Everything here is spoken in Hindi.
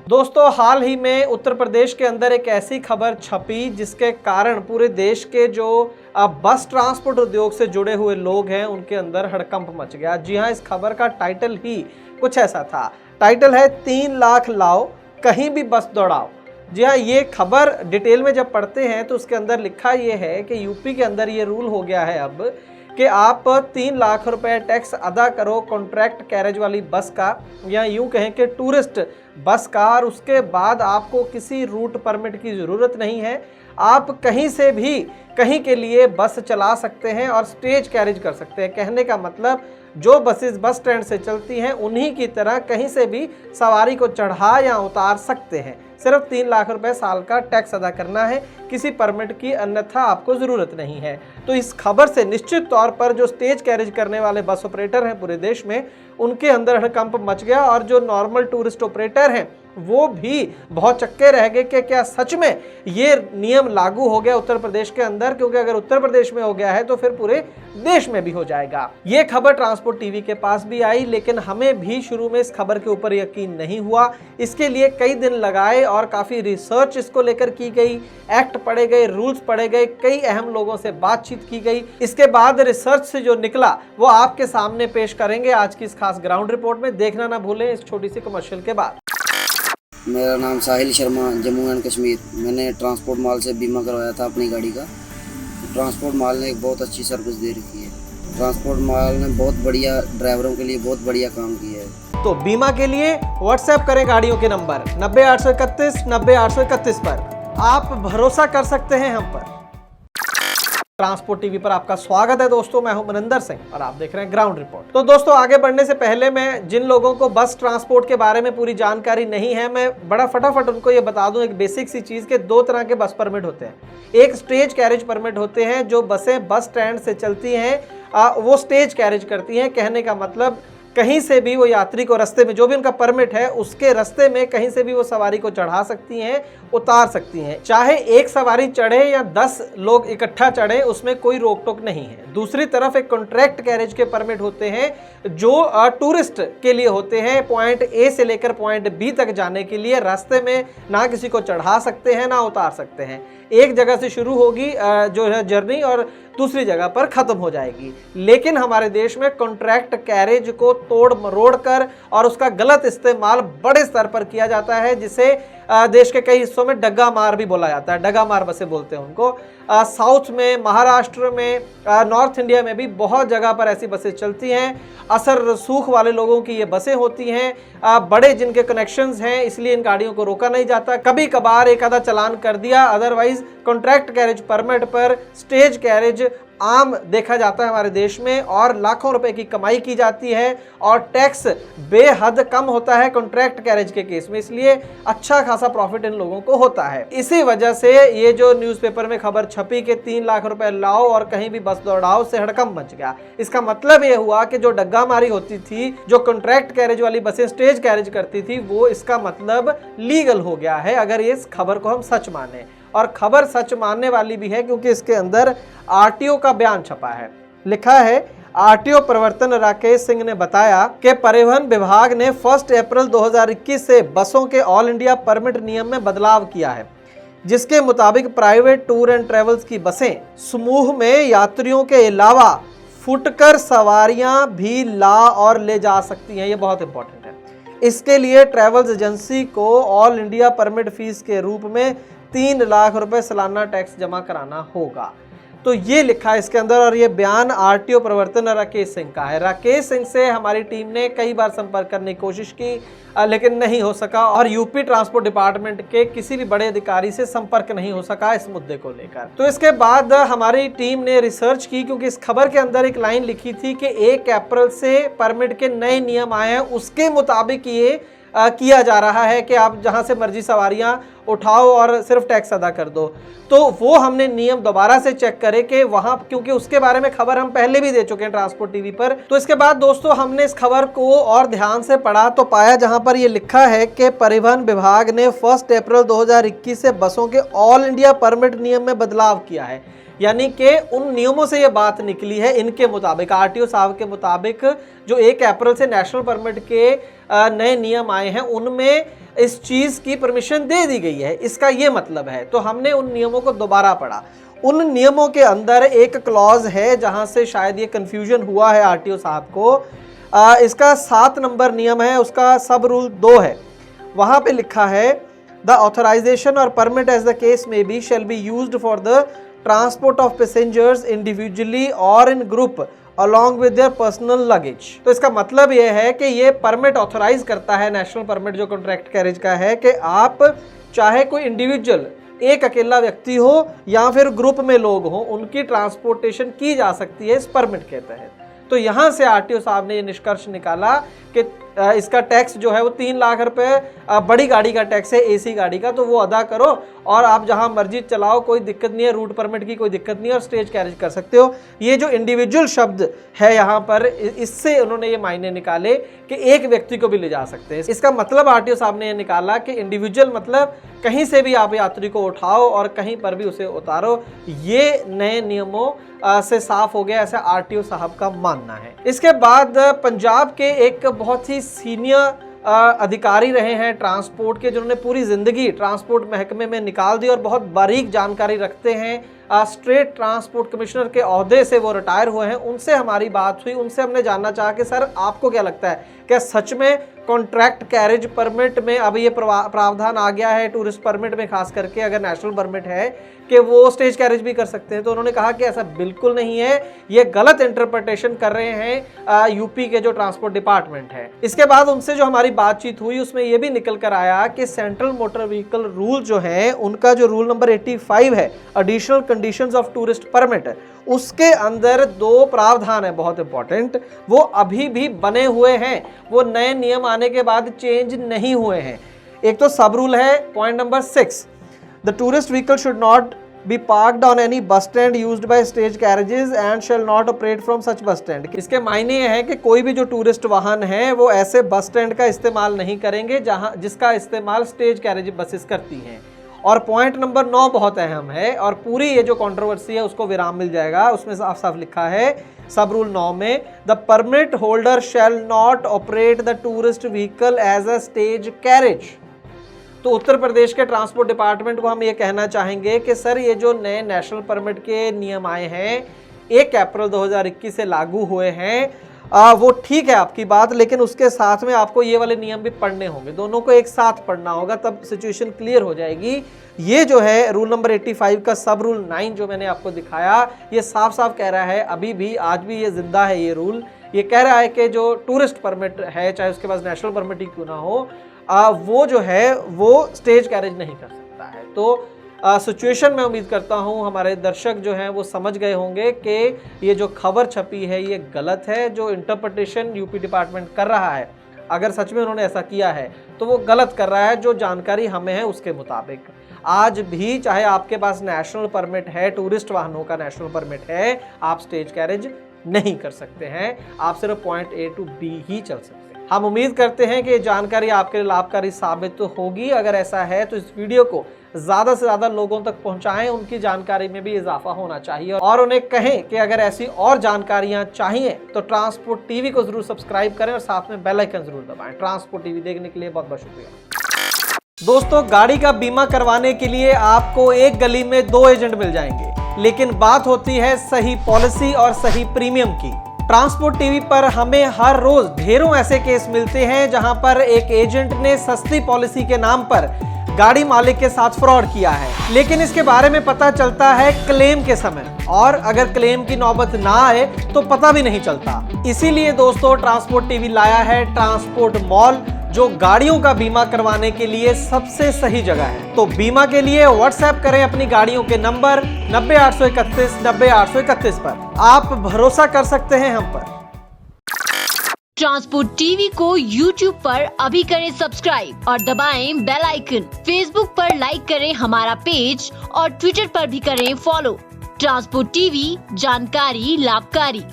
दोस्तों, हाल ही में उत्तर प्रदेश के अंदर एक ऐसी खबर छपी जिसके कारण पूरे देश के जो बस ट्रांसपोर्ट उद्योग से जुड़े हुए लोग हैं उनके अंदर हड़कंप मच गया। जी हाँ, इस खबर का टाइटल ही कुछ ऐसा था। टाइटल है 3 लाख लाओ, कहीं भी बस दौड़ाओ। जी हाँ, ये खबर डिटेल में जब पढ़ते हैं तो उसके अंदर लिखा ये है कि यूपी के अंदर ये रूल हो गया है अब कि आप 3 लाख रुपए टैक्स अदा करो कॉन्ट्रैक्ट कैरेज वाली बस का, या यूं कहें कि टूरिस्ट बस का, और उसके बाद आपको किसी रूट परमिट की ज़रूरत नहीं है। आप कहीं से भी कहीं के लिए बस चला सकते हैं और स्टेज कैरेज कर सकते हैं। कहने का मतलब जो बसेस बस स्टैंड से चलती हैं उन्हीं की तरह कहीं से भी सवारी को चढ़ा या उतार सकते हैं। सिर्फ 3 लाख रुपए साल का टैक्स अदा करना है, किसी परमिट की अन्यथा आपको ज़रूरत नहीं है। तो इस खबर से निश्चित तौर पर जो स्टेज कैरेज करने वाले बस ऑपरेटर हैं पूरे देश में, उनके अंदर हड़कंप मच गया, और जो नॉर्मल टूरिस्ट ऑपरेटर हैं वो भी बहुत चक्के रह गए कि क्या सच में ये नियम लागू हो गया उत्तर प्रदेश के अंदर, क्योंकि अगर उत्तर प्रदेश में हो गया है तो फिर पूरे देश में भी हो जाएगा। ये खबर ट्रांसपोर्ट टीवी के पास भी आई, लेकिन हमें भी शुरू में इस खबर के ऊपर यकीन नहीं हुआ। इसके लिए कई दिन लगाए और काफ़ी रिसर्च इसको लेकर की गई, एक्ट पढ़े गए, रूल्स पढ़े गए, कई अहम लोगों से बातचीत की गई। इसके बाद रिसर्च से जो निकला वो आपके सामने पेश करेंगे आज की इस खास ग्राउंड रिपोर्ट में। देखना ना भूलें इस छोटी सी कमर्शियल के बाद। मेरा नाम साहिल शर्मा, जम्मू एंड कश्मीर। मैंने ट्रांसपोर्ट माल से बीमा करवाया था अपनी गाड़ी का। ट्रांसपोर्ट माल ने एक बहुत अच्छी सर्विस दे रखी है। ट्रांसपोर्ट माल ने बहुत बढ़िया, ड्राइवरों के लिए बहुत बढ़िया काम किया है। तो बीमा के लिए व्हाट्सएप करें गाड़ियों के नंबर 90 831 90 831 पर। आप भरोसा कर सकते हैं हम पर। ट्रांसपोर्ट टीवी पर आपका स्वागत है दोस्तों, मैं हूं मनिंदर सिंह और आप देख रहे हैं ग्राउंड रिपोर्ट। तो दोस्तों, आगे बढ़ने से पहले मैं जिन लोगों को बस ट्रांसपोर्ट के बारे में पूरी जानकारी नहीं है, मैं बड़ा फटाफट उनको ये बता दूं एक बेसिक सी चीज़ के 2 तरह के बस परमिट होते हैं। एक स्टेज कैरेज परमिट होते हैं, जो बसें बस स्टैंड से चलती हैं वो स्टेज कैरेज करती हैं। कहने का मतलब कहीं से भी वो यात्री को रास्ते में, जो भी उनका परमिट है उसके रास्ते में कहीं से भी वो सवारी को चढ़ा सकती हैं, उतार सकती हैं। चाहे एक सवारी चढ़े या 10 लोग इकट्ठा चढ़े, उसमें कोई रोक टोक नहीं है। दूसरी तरफ एक कॉन्ट्रैक्ट कैरेज के परमिट होते हैं जो टूरिस्ट के लिए होते हैं, पॉइंट ए से लेकर पॉइंट बी तक जाने के लिए। रास्ते में ना किसी को चढ़ा सकते हैं ना उतार सकते हैं। एक जगह से शुरू होगी जो है जर्नी और दूसरी जगह पर खत्म हो जाएगी। लेकिन हमारे देश में कॉन्ट्रैक्ट कैरेज को तोड़ मरोड़ कर और उसका गलत इस्तेमाल बड़े स्तर पर किया जाता है, जिसे देश के कई हिस्सों में डग्गा मार भी बोला जाता है। डग्गा मार बसें बोलते हैं उनको। साउथ में, महाराष्ट्र में, नॉर्थ इंडिया में भी बहुत जगह पर ऐसी बसें चलती हैं। असर रसूख वाले लोगों की ये बसें होती हैं, बड़े जिनके कनेक्शंस हैं, इसलिए इन गाड़ियों को रोका नहीं जाता। कभी कभार एक आधा चालान कर दिया, अदरवाइज कॉन्ट्रैक्ट कैरेज परमिट पर स्टेज कैरेज आम देखा जाता है हमारे देश में, और लाखों रुपए की कमाई की जाती है और टैक्स बेहद कम होता है कॉन्ट्रैक्ट कैरेज के केस में, इसलिए अच्छा खासा प्रॉफिट इन लोगों को होता है। इसी वजह से ये जो न्यूज़पेपर में खबर छपी कि 3 लाख रुपए लाओ और कहीं भी बस दौड़ाओ से हड़कंप मच गया। इसका मतलब ये हुआ कि जो डग्गा मारी होती थी, जो कॉन्ट्रैक्ट कैरेज वाली बसें स्टेज कैरेज करती थी, वो इसका मतलब लीगल हो गया है, अगर इस खबर को हम सच माने। और खबर सच मानने वाली भी है क्योंकि इसके अंदर आरटीओ का बयान छपा है। लिखा है, आरटीओ प्रवर्तन राकेश सिंह ने बताया कि परिवहन विभाग ने 1 अप्रैल 2021 से बसों के ऑल इंडिया परमिट नियम में बदलाव किया है, जिसके मुताबिक प्राइवेट टूर एंड ट्रेवल्स की बसें समूह में यात्रियों के अलावा फुटकर सवारियां भी ला और ले जा सकती हैं। ये बहुत इंपॉर्टेंट है। इसके लिए ट्रेवल्स एजेंसी को ऑल इंडिया परमिट फीस के रूप में 3 लाख रुपए सालाना टैक्स जमा कराना होगा। तो ये लिखा है इसके अंदर, और ये बयान आरटीओ प्रवर्तन राकेश सिंह का है। राकेश सिंह से हमारी टीम ने कई बार संपर्क करने की कोशिश की, लेकिन नहीं हो सका, और यूपी ट्रांसपोर्ट डिपार्टमेंट के किसी भी बड़े अधिकारी से संपर्क नहीं हो सका इस मुद्दे को लेकर। तो इसके बाद हमारी टीम ने रिसर्च की, क्योंकि इस खबर के अंदर एक लाइन लिखी थी कि 1 अप्रैल से परमिट के नए नियम आए हैं, उसके मुताबिक ये किया जा रहा है कि आप जहां से मर्जी सवारियां उठाओ और सिर्फ टैक्स अदा कर दो। तो वो हमने नियम दोबारा से चेक करे कि वहां, क्योंकि उसके बारे में खबर हम पहले भी दे चुके हैं ट्रांसपोर्ट टीवी पर। तो इसके बाद दोस्तों हमने इस खबर को और ध्यान से पढ़ा तो पाया जहां पर ये लिखा है कि परिवहन विभाग ने 1 अप्रैल 2021 से बसों के ऑल इंडिया परमिट नियम में बदलाव किया है। यानी कि उन नियमों से ये बात निकली है, इनके मुताबिक आरटीओ साहब के मुताबिक जो 1 अप्रैल से नेशनल परमिट के नए नियम आए हैं उनमें इस चीज़ की परमिशन दे दी गई है, इसका ये मतलब है। तो हमने उन नियमों को दोबारा पढ़ा। उन नियमों के अंदर एक क्लॉज है जहां से शायद ये कंफ्यूजन हुआ है आरटीओ साहब को। इसका 7 नंबर नियम है, उसका सब रूल 2 है। वहां पे लिखा है the authorisation or permit as the case may be shall be used for the transport of passengers individually or in group along with their personal luggage. तो इसका मतलब यह है कि ये परमिट ऑथराइज करता है, नेशनल परमिट जो कॉन्ट्रैक्ट कैरेज का है, कि आप चाहे कोई इंडिविजुअल एक अकेला व्यक्ति हो या फिर ग्रुप में लोग हों, उनकी ट्रांसपोर्टेशन की जा सकती है इस परमिट के तहत। तो यहाँ से आरटीओ साहब ने ये निष्कर्ष निकाला कि इसका टैक्स जो है वो 3 लाख रुपए बड़ी गाड़ी का टैक्स है, एसी गाड़ी का, तो वो अदा करो और आप जहाँ मर्जी चलाओ, कोई दिक्कत नहीं है, रूट परमिट की कोई दिक्कत नहीं है और स्टेज कैरेज कर सकते हो। ये जो इंडिविजुअल शब्द है यहाँ पर, इससे उन्होंने ये मायने निकाले कि एक व्यक्ति को भी ले जा सकते हैं। इसका मतलब आरटीओ साहब ने ये निकाला कि इंडिविजुअल मतलब कहीं से भी आप यात्री को उठाओ और कहीं पर भी उसे उतारो। ये नए नियमों से साफ हो गया, ऐसा आरटीओ साहब का मानना है। इसके बाद पंजाब के एक बहुत ही सीनियर अधिकारी रहे हैं ट्रांसपोर्ट के, जिन्होंने पूरी जिंदगी ट्रांसपोर्ट महकमे में निकाल दी और बहुत बारीक जानकारी रखते हैं। स्टेट ट्रांसपोर्ट कमिश्नर के ओहदे से वो रिटायर हुए हैं। उनसे हमारी बात हुई, उनसे हमने जानना चाहा कि सर आपको क्या लगता है, क्या सच में कॉन्ट्रैक्ट कैरेज परमिट में अब ये प्रावधान आ गया है, टूरिस्ट परमिट में खास करके अगर नेशनल परमिट है, कि वो स्टेज कैरेज भी कर सकते हैं? तो उन्होंने कहा कि ऐसा बिल्कुल नहीं है, ये गलत इंटरप्रिटेशन कर रहे हैं यूपी के जो ट्रांसपोर्ट डिपार्टमेंट है। इसके बाद उनसे जो हमारी बातचीत हुई उसमें ये भी निकल कर आया कि सेंट्रल मोटर व्हीकल रूल जो है, उनका जो रूल नंबर 85 है, additional conditions of tourist permit, उसके अंदर 2 प्रावधान है बहुत इंपॉर्टेंट, वो अभी भी बने हुए हैं, वो नए नियम आने के बाद चेंज नहीं हुए हैं। एक तो सब रूल है point number 6, the tourist vehicle should not be parked on any bus stand used by stage carriages and shall not operate from such bus stand. इसके मायने ये है कि कोई भी जो टूरिस्ट वाहन है वो ऐसे बस स्टैंड का इस्तेमाल नहीं करेंगे जहां जिसका इस्तेमाल स्टेज कैरेज बसेस करती हैं। और पॉइंट नंबर 9 बहुत अहम है और पूरी ये जो कंट्रोवर्सी है उसको विराम मिल जाएगा। उसमें साफ साफ लिखा है सब रूल 9 में, the permit holder shall not operate the tourist vehicle as a stage carriage. तो उत्तर प्रदेश के ट्रांसपोर्ट डिपार्टमेंट को हम ये कहना चाहेंगे कि सर ये जो नए नेशनल परमिट के नियम आए हैं 1 अप्रैल 2021 से लागू हुए हैं, वो ठीक है आपकी बात, लेकिन उसके साथ में आपको ये वाले नियम भी पढ़ने होंगे, दोनों को एक साथ पढ़ना होगा, तब सिचुएशन क्लियर हो जाएगी। ये जो है रूल नंबर 85 का सब रूल 9 जो मैंने आपको दिखाया, ये साफ साफ कह रहा है, अभी भी आज भी ये जिंदा है ये रूल। ये कह रहा है कि जो टूरिस्ट परमिट है, चाहे उसके पास नेशनल परमिट ही क्यों ना हो, वो जो है वो स्टेज कैरेज नहीं कर सकता है। तो सिचुएशन मैं उम्मीद करता हूँ हमारे दर्शक जो हैं वो समझ गए होंगे कि ये जो खबर छपी है ये गलत है। जो इंटरप्रिटेशन यूपी डिपार्टमेंट कर रहा है, अगर सच में उन्होंने ऐसा किया है तो वो गलत कर रहा है। जो जानकारी हमें है उसके मुताबिक आज भी चाहे आपके पास नेशनल परमिट है, टूरिस्ट वाहनों का नेशनल परमिट है, आप स्टेज कैरेज नहीं कर सकते हैं, आप सिर्फ पॉइंट A to B ही चल सकते हैं। हम उम्मीद करते हैं कि ये जानकारी आपके लिए लाभकारी साबित तो होगी। अगर ऐसा है तो इस वीडियो को ज़्यादा से ज़्यादा लोगों तक पहुंचाएं, उनकी जानकारी में भी इजाफा होना चाहिए और उन्हें कहें कि अगर ऐसी और जानकारियां चाहिए तो ट्रांसपोर्ट टीवी को जरूर सब्सक्राइब करें और साथ में बेल आइकन जरूर दबाएं। ट्रांसपोर्ट टीवी देखने के लिए बहुत बहुत शुक्रिया। दोस्तों, गाड़ी का बीमा करवाने के लिए आपको एक गली में 2 एजेंट मिल जाएंगे, लेकिन बात होती है सही पॉलिसी और सही प्रीमियम की। ट्रांसपोर्ट टीवी पर हमें हर रोज ढेरों ऐसे केस मिलते हैं जहां पर एक एजेंट ने सस्ती पॉलिसी के नाम पर गाड़ी मालिक के साथ फ्रॉड किया है, लेकिन इसके बारे में पता चलता है क्लेम के समय, और अगर क्लेम की नौबत ना आए तो पता भी नहीं चलता। इसीलिए दोस्तों ट्रांसपोर्ट टीवी लाया है ट्रांसपोर्ट मॉल, जो गाड़ियों का बीमा करवाने के लिए सबसे सही जगह है। तो बीमा के लिए व्हाट्सएप करें अपनी गाड़ियों के नंबर 90-831 90-831 पर। आप भरोसा कर सकते हैं हम पर। ट्रांसपोर्ट टीवी को YouTube पर अभी करें सब्सक्राइब और दबाएं बेल आइकन। फेसबुक पर लाइक करें हमारा पेज और ट्विटर पर भी करें फॉलो। ट्रांसपोर्ट टीवी, जानकारी लाभकारी।